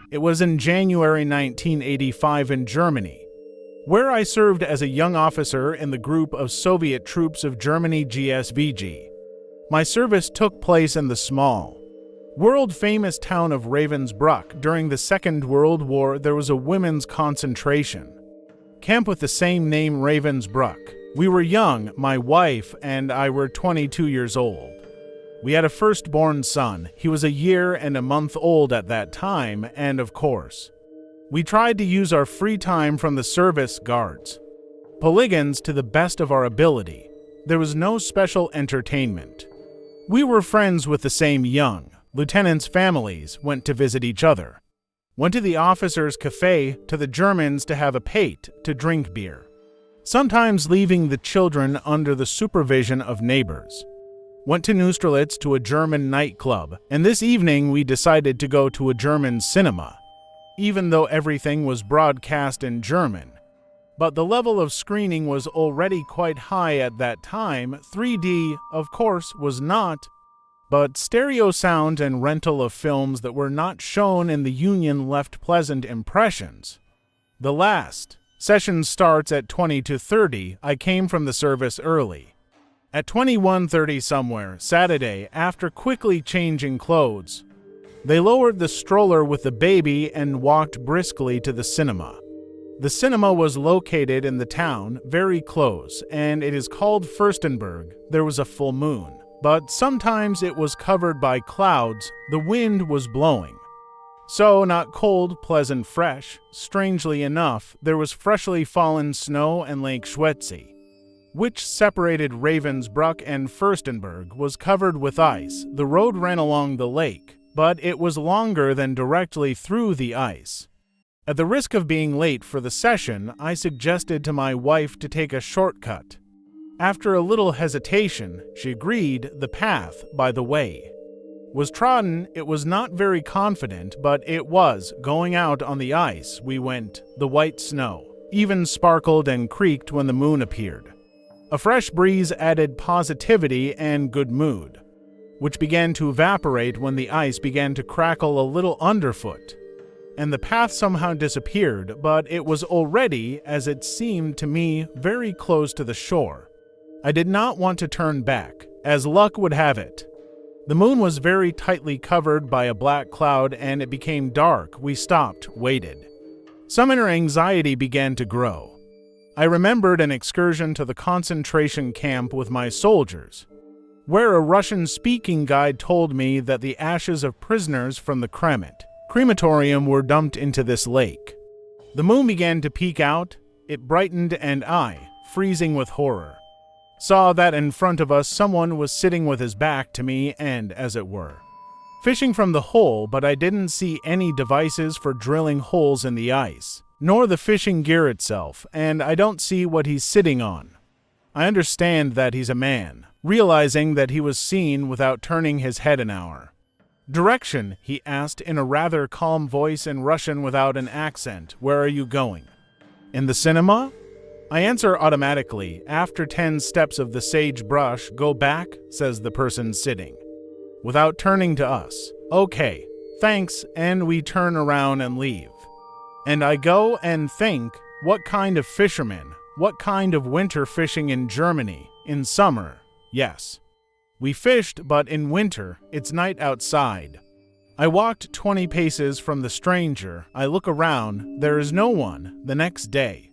It was in January 1985 in Germany, where I served as a young officer in the group of Soviet troops of Germany GSVG. My service took place in the small, world-famous town of Ravensbrück. During the Second World War, there was a women's concentration camp with the same name, Ravensbrück. We were young, my wife and I were 22 years old. We had a firstborn son. He was a year and a month old at that time, and of course, we tried to use our free time from the service guards polygons to the best of our ability. There was no special entertainment. We were friends with the same young lieutenants' families, went to visit each other, went to the officers' cafe, to the Germans to have a pate, to drink beer, sometimes leaving the children under the supervision of neighbors. Went to Neustrelitz to a German nightclub, and this evening we decided to go to a German cinema, even though everything was broadcast in German. But the level of screening was already quite high at that time. 3D, of course, was not, but stereo sound and rental of films that were not shown in the Union left pleasant impressions. The last session starts at 20 to 30. I came from the service early. At 21:30 somewhere, Saturday, after quickly changing clothes, they lowered the stroller with the baby and walked briskly to the cinema. The cinema was located in the town, very close, and it is called Fürstenberg. There was a full moon, but sometimes it was covered by clouds. The wind was blowing. So, not cold, pleasant, fresh. Strangely enough, there was freshly fallen snow, and Lake Schwetzi, which separated Ravensbrück and Fürstenberg, was covered with ice. The road ran along the lake, but it was longer than directly through the ice. At the risk of being late for the session, I suggested to my wife to take a shortcut. After a little hesitation, she agreed. The path, by the way, was trodden. It was not very confident, but it was. Going out on the ice, we went. The white snow even sparkled and creaked when the moon appeared. A fresh breeze added positivity and good mood, which began to evaporate when the ice began to crackle a little underfoot, and the path somehow disappeared, but it was already, as it seemed to me, very close to the shore. I did not want to turn back. As luck would have it, the moon was very tightly covered by a black cloud and it became dark. We stopped, waited. Some inner anxiety began to grow. I remembered an excursion to the concentration camp with my soldiers, where a Russian-speaking guide told me that the ashes of prisoners from the crematorium were dumped into this lake. The moon began to peek out. It brightened, and I, freezing with horror, saw that in front of us someone was sitting with his back to me and, as it were, fishing from the hole, but I didn't see any devices for drilling holes in the ice, nor the fishing gear itself, and I don't see what he's sitting on. I understand that he's a man, realizing that he was seen without turning his head an hour. Direction, he asked in a rather calm voice in Russian without an accent. Where are you going? In the cinema? I answer automatically. After 10 steps of the sagebrush, go back, says the person sitting, without turning to us. Okay, thanks, and we turn around and leave. And I go and think, what kind of fishermen? What kind of winter fishing in Germany? In summer, yes. We fished, but in winter, it's night outside. I walked 20 paces from the stranger. I look around. There is no one. The next day,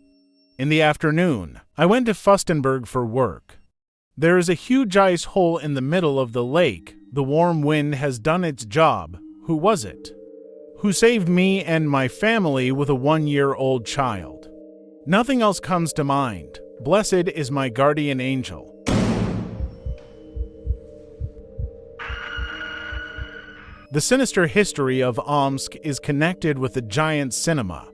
in the afternoon, I went to Fürstenberg for work. There is a huge ice hole in the middle of the lake. The warm wind has done its job. Who was it? Who saved me and my family with a 1-year-old child? Nothing else comes to mind. Blessed is my guardian angel. The sinister history of Omsk is connected with the giant cinema.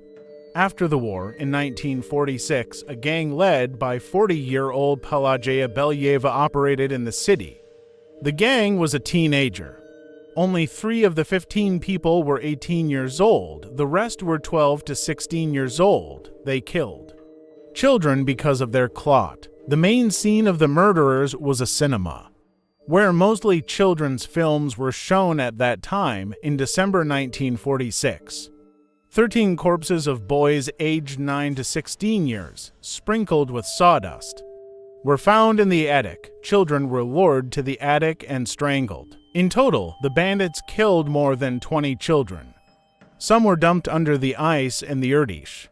After the war, in 1946, a gang led by 40-year-old Pelageya Belyeva operated in the city. The gang was a teenager. Only 3 of the 15 people were 18 years old. The rest were 12 to 16 years old. They killed children because of their clot. The main scene of the murderers was a cinema, where mostly children's films were shown at that time, in December 1946. 13 corpses of boys aged 9 to 16 years, sprinkled with sawdust, were found in the attic. Children were lured to the attic and strangled. In total, the bandits killed more than 20 children. Some were dumped under the ice in the Erdős.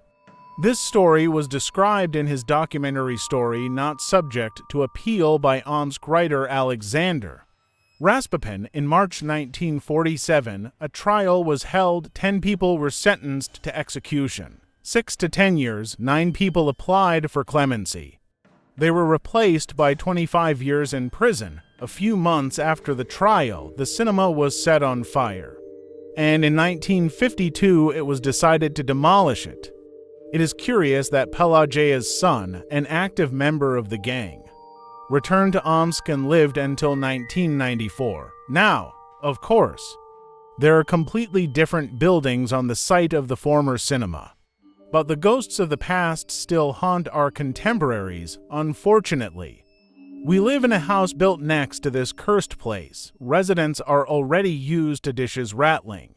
This story was described in his documentary story Not Subject to Appeal by Omsk writer Alexander Rasputin. In March 1947, a trial was held. 10 people were sentenced to execution. 6 to 10 years, 9 people applied for clemency. They were replaced by 25 years in prison. A few months after the trial, the cinema was set on fire, and in 1952 it was decided to demolish it. It is curious that Pelagea's son, an active member of the gang, returned to Omsk and lived until 1994. Now, of course, there are completely different buildings on the site of the former cinema, but the ghosts of the past still haunt our contemporaries, unfortunately. We live in a house built next to this cursed place. Residents are already used to dishes rattling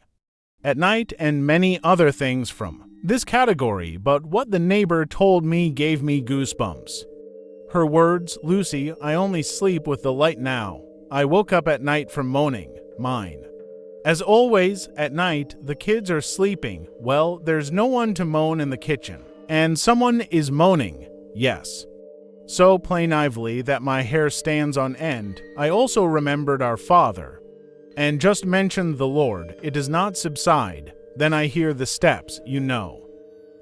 at night and many other things from this category, but what the neighbor told me gave me goosebumps. Her words, "Lucy, I only sleep with the light now. I woke up at night from moaning." Mine. As always, at night, the kids are sleeping. Well, there's no one to moan in the kitchen. And someone is moaning. Yes. So plaintively that my hair stands on end. I also remembered our Father, and just mentioned the Lord. It does not subside. Then I hear the steps,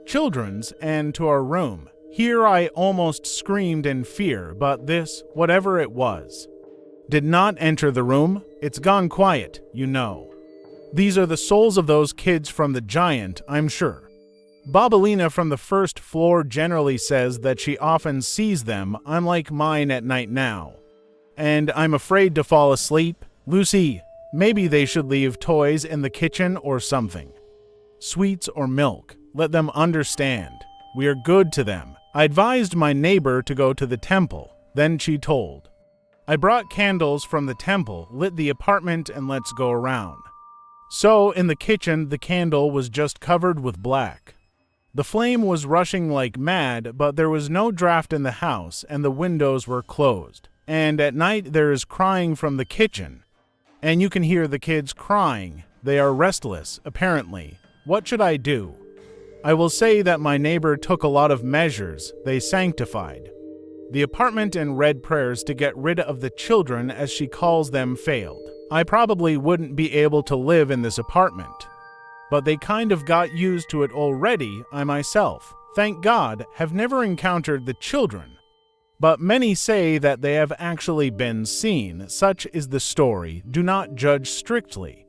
children's, and to our room. Here I almost screamed in fear, but this, whatever it was, did not enter the room. It's gone quiet, These are the souls of those kids from the giant, I'm sure. Babalina from the first floor generally says that she often sees them. I'm like mine at night now, and I'm afraid to fall asleep. Lucy, maybe they should leave toys in the kitchen or something. Sweets or milk. Let them understand. We are good to them. I advised my neighbor to go to the temple. Then she told. I brought candles from the temple, lit the apartment, and let's go around. So, in the kitchen, the candle was just covered with black. The flame was rushing like mad, but there was no draft in the house, and the windows were closed. And at night there is crying from the kitchen, and you can hear the kids crying. They are restless, apparently. What should I do? I will say that my neighbor took a lot of measures. They sanctified the apartment and read prayers to get rid of the children, as she calls them, failed. I probably wouldn't be able to live in this apartment, but they kind of got used to it already. I myself, thank God, have never encountered the children, but many say that they have actually been seen. Such is the story. Do not judge strictly.